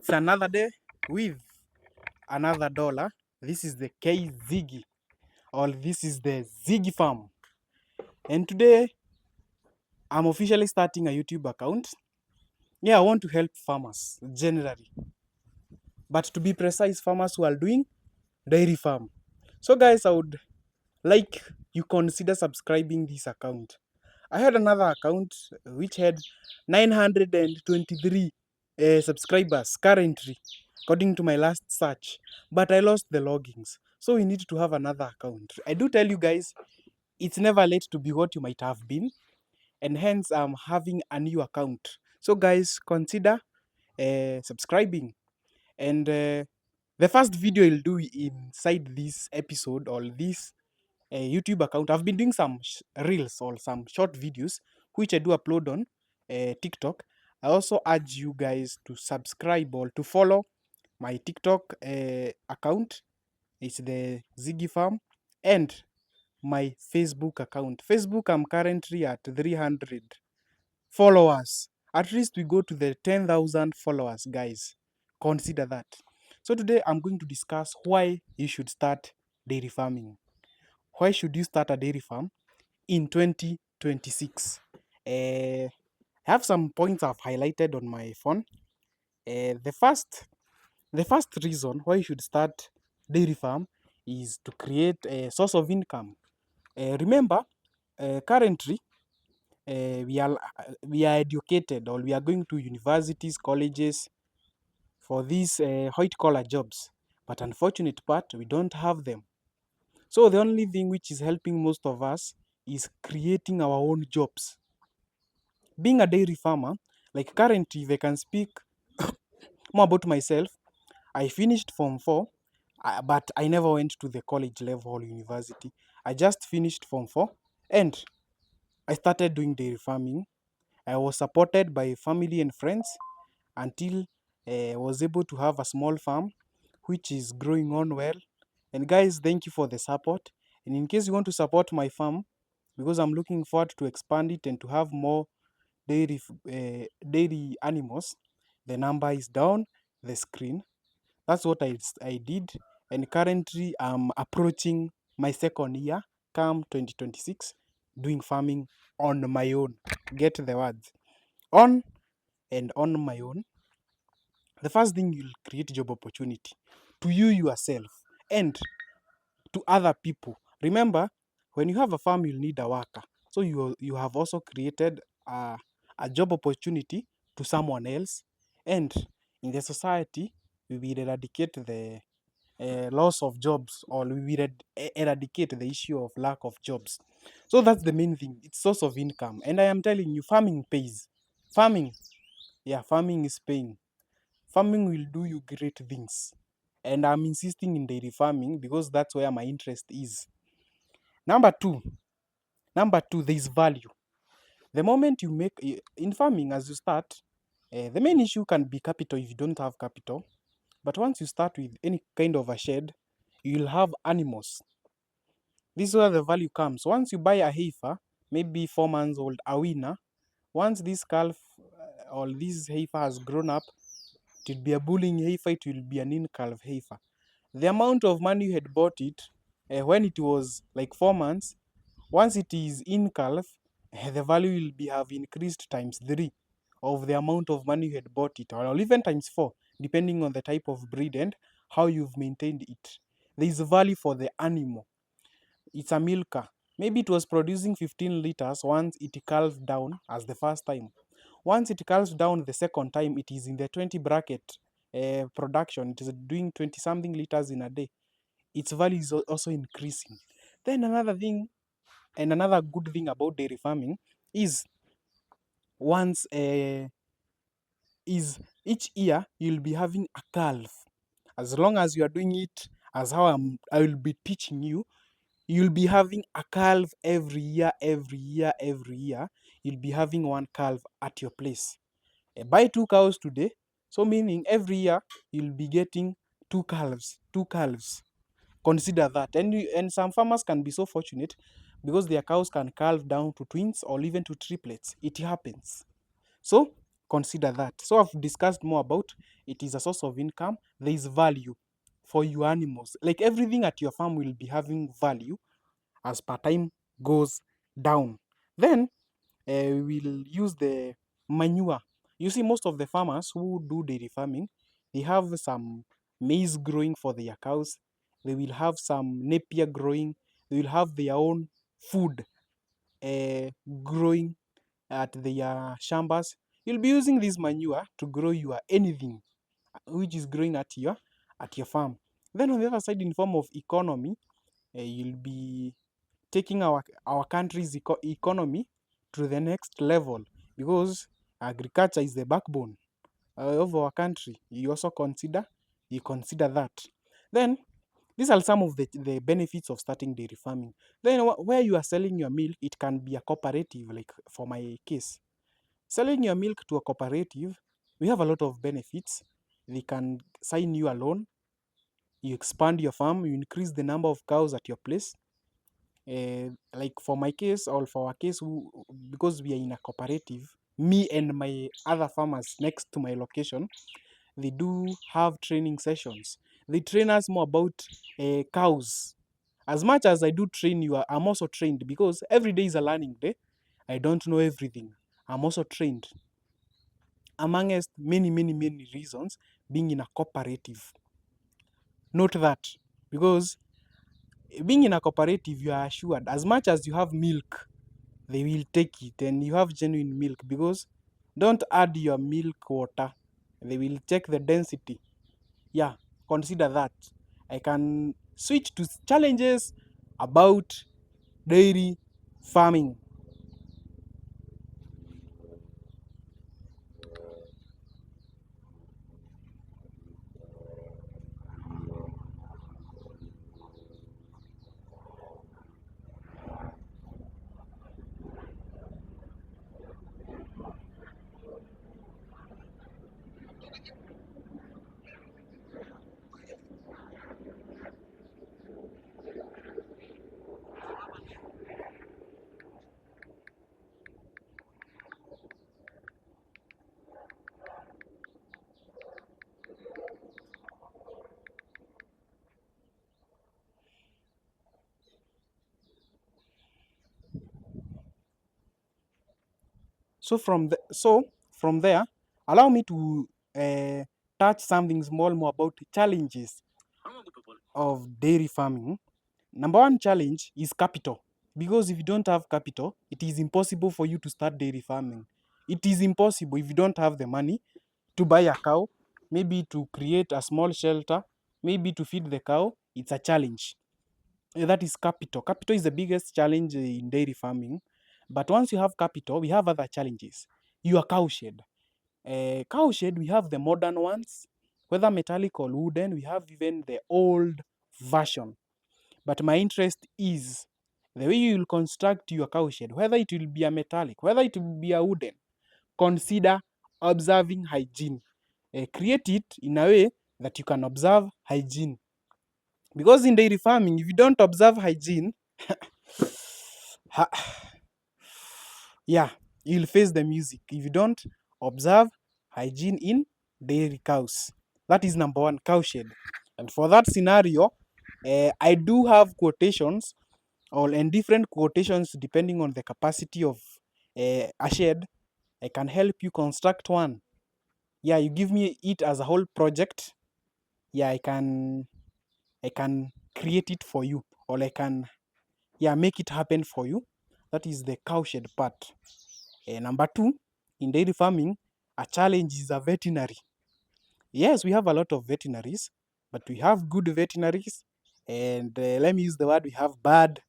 It's another day with another dollar. This is the K Ziggy, or this is the Ziggy Farm. And today I'm officially starting a YouTube account. Yeah, I want to help farmers generally, but to be precise, farmers who are doing dairy farm. So, guys, I would like you consider subscribing this account. I had another account which had 923 subscribers currently, according to my last search, but I lost the logins. So we need to have another account. I do tell you guys, it's never late to be what you might have been, and hence I'm having a new account. So guys, consider subscribing. And the first video I'll do inside this episode or this YouTube account. I've been doing some reels or some short videos, which I do upload on TikTok. I also urge you guys to subscribe or to follow my TikTok account. It's the Ziggy Farm, and my Facebook account. Facebook, I'm currently at 300 followers. At least we go to the 10,000 followers, guys. Consider that. So today I'm going to discuss why you should start dairy farming. Why should you start a dairy farm in 2026? I have some points I've highlighted on my phone. The first reason why you should start dairy farm is to create a source of income. Remember, currently we are educated, or we are going to universities, colleges for these white collar jobs, but unfortunate part we don't have them. So the only thing which is helping most of us is creating our own jobs. Being a dairy farmer, like currently, if I can speak more about myself, I finished Form 4, but I never went to the college level or university. I just finished Form 4 and I started doing dairy farming. I was supported by family and friends until I was able to have a small farm which is growing on well. And guys, thank you for the support. And in case you want to support my farm, because I'm looking forward to expand it and to have more dairy animals, the number is down the screen. That's what I did. And currently, I'm approaching my second year, come 2026, doing farming on my own. Get the words. On and on my own. The first thing, you'll create job opportunity to you yourself and to other people. Remember, when you have a farm, you'll need a worker. So you have also created a job opportunity to someone else, and in the society, we will eradicate the loss of jobs, or we will eradicate the issue of lack of jobs. So that's the main thing. It's source of income, and I am telling you, farming pays. Farming, yeah, farming is paying. Farming will do you great things. And I'm insisting in dairy farming because that's where my interest is. Number two, there is value. The moment you make in farming, as you start, the main issue can be capital if you don't have capital. But once you start with any kind of a shed, you'll have animals. This is where the value comes. Once you buy a heifer, maybe 4 months old, a winner, once this calf or this heifer has grown up, it will be a bulling heifer, it will be an in-calf heifer. The amount of money you had bought it when it was like 4 months, once it is in calf, the value will be have increased times 3 of the amount of money you had bought it, or even times 4, depending on the type of breed and how you've maintained it. There is value for the animal. It's a milker. Maybe it was producing 15 liters once it calved down as the first time. Once it calves down the second time, it is in the 20 bracket production. It is doing 20 something liters in a day. Its value is also increasing. Then another thing, and another good thing about dairy farming is once is each year you'll be having a calf. As long as you are doing it as how I will be teaching you, you'll be having a calf every year, every year, every year. You'll be having one calf at your place. Buy 2 cows today. So meaning every year you'll be getting two calves, two calves. Consider that. And some farmers can be so fortunate because their cows can calve down to twins or even to triplets. It happens. So consider that. So I've discussed more about it is a source of income. There is value for your animals. Like everything at your farm will be having value as per time goes down. Then we'll use the manure. You see, most of the farmers who do dairy farming, they have some maize growing for their cows. They will have some napier growing. They will have their own food growing at their shambas. You'll be using this manure to grow your anything which is growing at your farm. Then on the other side, in form of economy, you'll be taking our country's economy to the next level because agriculture is the backbone of our country. You consider that. Then these are some of the benefits of starting dairy farming. Then where you are selling your milk, it can be a cooperative, like for my case. Selling your milk to a cooperative, we have a lot of benefits. They can sign you a loan, you expand your farm, you increase the number of cows at your place. Like for my case or for our case, because we are in a cooperative, me and my other farmers next to my location, they do have training sessions. They train us more about cows. As much as I do train you, I'm also trained because every day is a learning day. I don't know everything. I'm also trained. Amongst many, many, many reasons, being in a cooperative. Note that because being in a cooperative, you are assured as much as you have milk, they will take it and you have genuine milk because don't add your milk water. They will check the density. Yeah, consider that. I can switch to challenges about dairy farming. So from there, allow me to touch something small more about the challenges of dairy farming. Number one challenge is capital. Because if you don't have capital, it is impossible for you to start dairy farming. It is impossible if you don't have the money to buy a cow, maybe to create a small shelter, maybe to feed the cow. It's a challenge. That is capital. Capital is the biggest challenge in dairy farming. But once you have capital, we have other challenges. Your cow shed. Cow shed, we have the modern ones, whether metallic or wooden. We have even the old version. But my interest is the way you will construct your cow shed, whether it will be a metallic, whether it will be a wooden. Consider observing hygiene. Create it in a way that you can observe hygiene. Because in dairy farming, if you don't observe hygiene, yeah, you'll face the music. If you don't observe hygiene in dairy cows, that is number one, cow shed. And for that scenario, I do have quotations and different quotations depending on the capacity of a shed. I can help you construct one. Yeah, you give me it as a whole project. Yeah, I can create it for you, or I can, yeah, make it happen for you. That is the cowshed part. Number two, in dairy farming, a challenge is a veterinary. Yes, we have a lot of veterinaries, but we have good veterinaries, and let me use the word, we have bad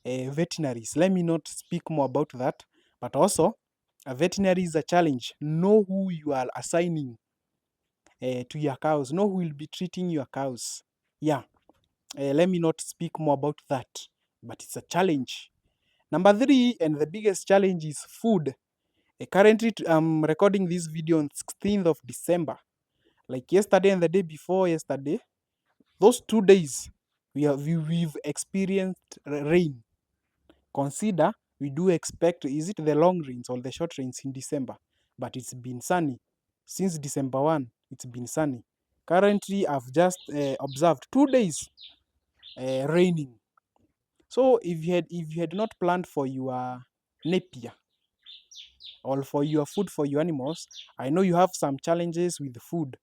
veterinaries. Let me not speak more about that, but also a veterinary is a challenge. Know who you are assigning to your cows. Know who will be treating your cows. Yeah, let me not speak more about that, but it's a challenge. Number three, and the biggest challenge is food. Currently, I'm recording this video on 16th of December. Like yesterday and the day before yesterday, those 2 days, we've experienced rain. Consider we do expect, is it the long rains or the short rains in December? but it's been sunny. Since December 1, it's been sunny. Currently, I've just observed 2 days raining. So if you had not planned for your napier or for your food for your animals, I know you have some challenges with food.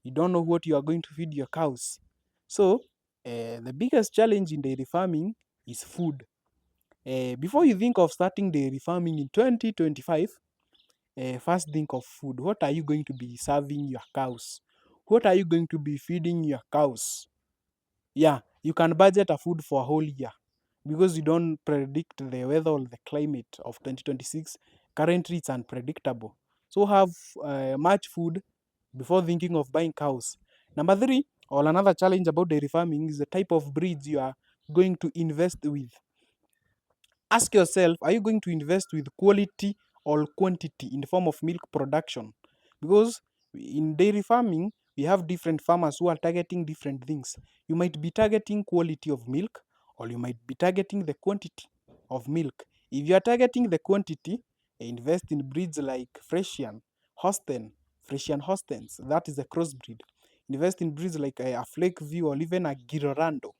You don't know what you are going to feed your cows. So the biggest challenge in dairy farming is food. Before you think of starting dairy farming in 2025, first think of food. What are you going to be serving your cows? What are you going to be feeding your cows? Yeah, you can budget a food for a whole year because you don't predict the weather or the climate of 2026. Currently, it's unpredictable. So have much food before thinking of buying cows. Number three, or another challenge about dairy farming is the type of breeds you are going to invest with. Ask yourself, are you going to invest with quality or quantity in the form of milk production? Because in dairy farming, we have different farmers who are targeting different things. You might be targeting quality of milk, or you might be targeting the quantity of milk. If you are targeting the quantity, invest in breeds like Holstein, Frisian Holsteins. That is a crossbreed. Invest in breeds like a Flake View or even a Girorando.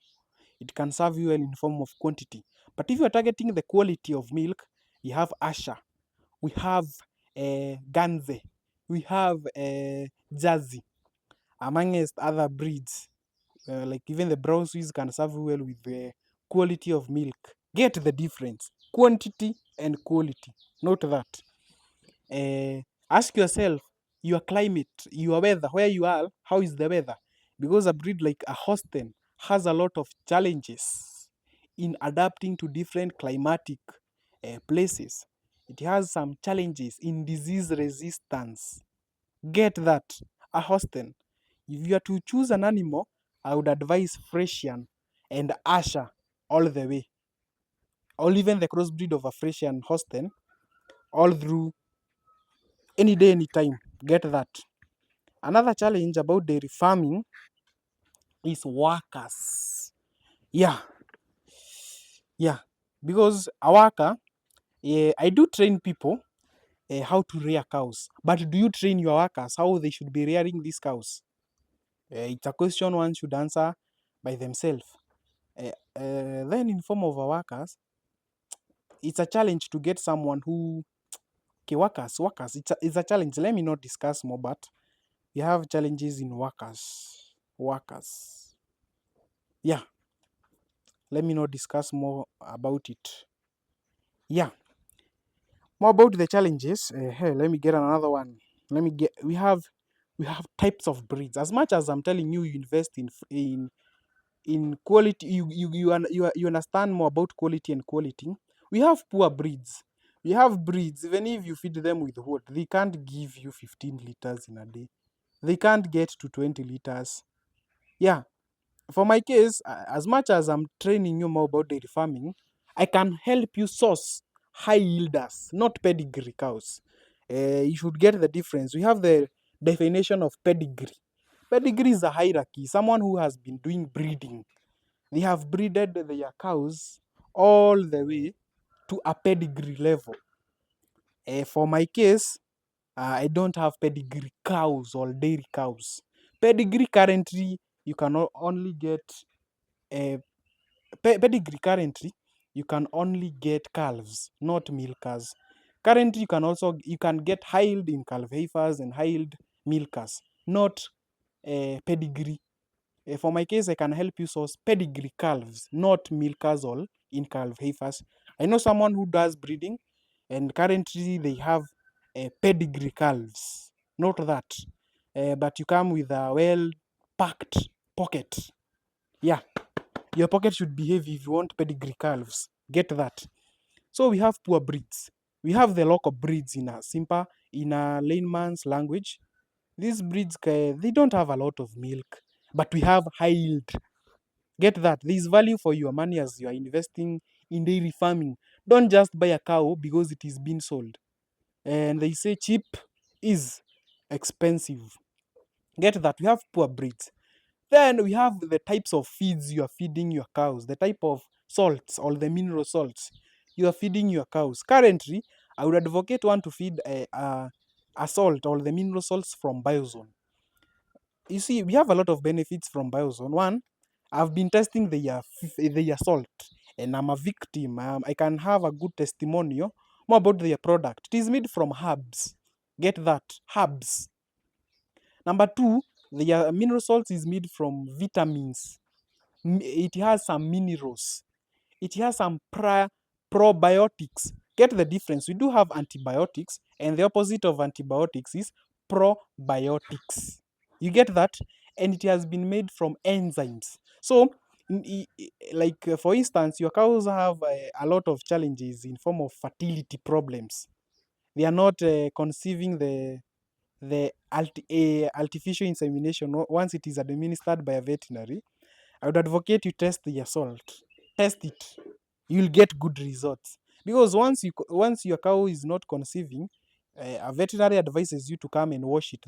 It can serve you well in form of quantity. But if you are targeting the quality of milk, we have Asha, we have Ganze, we have Jersey, amongst other breeds. Like even the brown Swiss can serve you well with the quality of milk. Get the difference, quantity and quality. Note that. Ask yourself your climate, your weather, where you are, how is the weather? Because a breed like a Holstein has a lot of challenges in adapting to different climatic places. It has some challenges in disease resistance. Get that. A Holstein. If you are to choose an animal, I would advise Frisian and Asher all the way. Or even the crossbreed of a Frisian Holstein all through any day, anytime. Get that. Another challenge about dairy farming is workers. Yeah, yeah. Because a worker, I do train people how to rear cows. But do you train your workers how they should be rearing these cows? It's a question one should answer by themselves. Then in form of a workers, it's a challenge to get someone who, okay, workers, it's a challenge. Let me not discuss more, but we have challenges in workers. Yeah, let me not discuss more about it. Yeah, more about the challenges. Hey, let me get another one. We have types of breeds. As much as I'm telling you, you invest in quality. You understand more about quality and quality. We have poor breeds. We have breeds. Even if you feed them with what, they can't give you 15 liters in a day. They can't get to 20 liters. Yeah, for my case, as much as I'm training you more about dairy farming, I can help you source high yielders, not pedigree cows. You should get the difference. We have the definition of pedigree. Pedigree is a hierarchy, someone who has been doing breeding. They have breeded their cows all the way to a pedigree level. For my case, I don't have pedigree cows or dairy cows. Pedigree currently, you can only get uh, pedigree currently you can only get calves, not milkers. Currently you can get high yield in calf heifers and high yield milkers, not pedigree. For my case, I can help you source pedigree calves, not milkers or in calf heifers. I know someone who does breeding, and currently they have pedigree calves. Not that, but you come with a well packed pocket. Yeah, your pocket should be heavy if you want pedigree calves. Get that. So we have poor breeds. We have the local breeds in a layman's language. These breeds, they don't have a lot of milk, but we have high yield. Get that. There is value for your money as you are investing in dairy farming. Don't just buy a cow because it is being sold. And they say cheap is expensive. Get that. We have poor breeds. Then we have the types of feeds you are feeding your cows, the type of salts or the mineral salts you are feeding your cows. Currently, I would advocate one to feed a salt or the mineral salts from Biozone. You see, we have a lot of benefits from Biozone. One, I've been testing their salt, and I'm a victim. I can have a good testimonial more about their product. It is made from herbs. Get that, herbs. Number two, their mineral salts is made from vitamins. It has some minerals. It has some probiotics. Get the difference. We do have antibiotics, and the opposite of antibiotics is probiotics. You get that? And it has been made from enzymes. So, like for instance, your cows have a lot of challenges in form of fertility problems. They are not conceiving the artificial insemination once it is administered by a veterinary. I would advocate you test the salt. Test it. You'll get good results. Because once your cow is not conceiving, a veterinary advises you to come and wash it.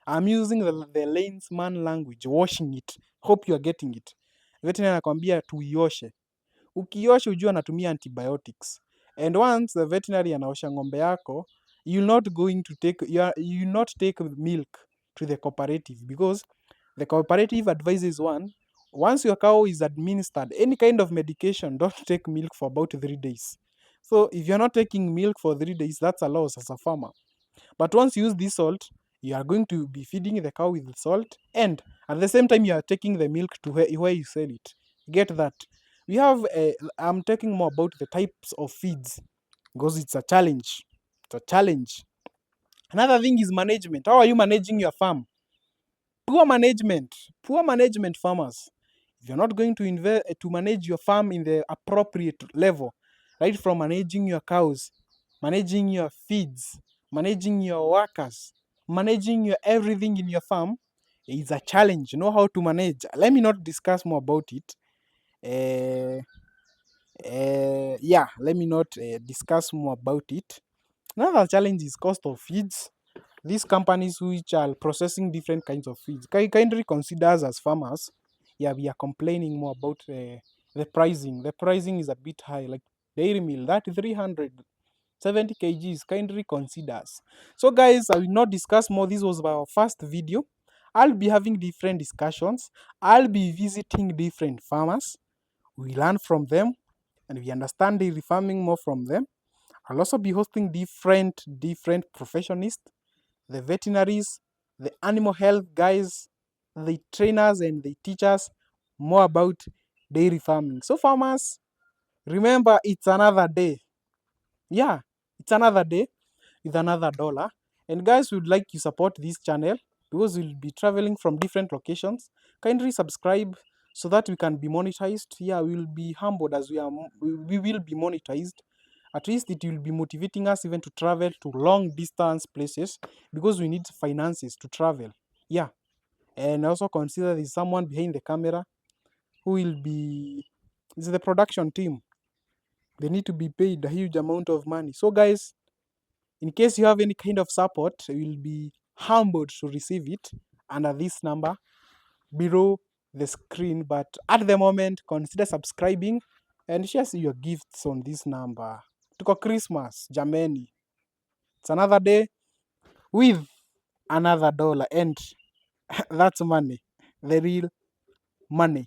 I'm using the layman language, washing it. Hope you are getting it. Veterinary anakwambia tuioshe. Ukiosha ujue anatumia antibiotics. And once the veterinary anaosha ng'ombe yako, you'll not take milk to the cooperative, because the cooperative advises once your cow is administered any kind of medication, don't take milk for about 3 days. So if you're not taking milk for 3 days, that's a loss as a farmer. But once you use this salt, you are going to be feeding the cow with salt, and at the same time you are taking the milk to where you sell it. Get that? I'm talking more about the types of feeds, because it's a challenge. It's a challenge. Another thing is management. How are you managing your farm? Poor management, farmers. If you're not going to to manage your farm in the appropriate level, right from managing your cows, managing your feeds, managing your workers, managing your everything in your farm, is a challenge. Know how to manage. Let me not discuss more about it. Yeah, let me not discuss more about it. Another challenge is cost of feeds. These companies which are processing different kinds of feeds, kindly consider us as farmers. Yeah, we are complaining more about the pricing. The pricing is a bit high, like dairy meal, that 370 kgs. Kindly consider us. So, guys, I will not discuss more. This was our first video. I'll be having different discussions. I'll be visiting different farmers. We learn from them, and we understand dairy farming more from them. I'll also be hosting different professionists, the veterinaries, the animal health guys, the trainers and the teachers more about dairy farming. So farmers, remember it's another day. Yeah, it's another day with another dollar. And guys, would like to support this channel because we'll be traveling from different locations. Kindly subscribe so that we can be monetized. Yeah, we'll be humbled as we will be monetized. At least it will be motivating us even to travel to long distance places, because we need finances to travel. Yeah. And also consider there's someone behind the camera who will be, it's the production team. They need to be paid a huge amount of money. So guys, in case you have any kind of support, we will be humbled to receive it under this number below the screen. But at the moment, consider subscribing and share your gifts on this number. Tuko Christmas, jameni. It's another day with another dollar, and that's money, the real money.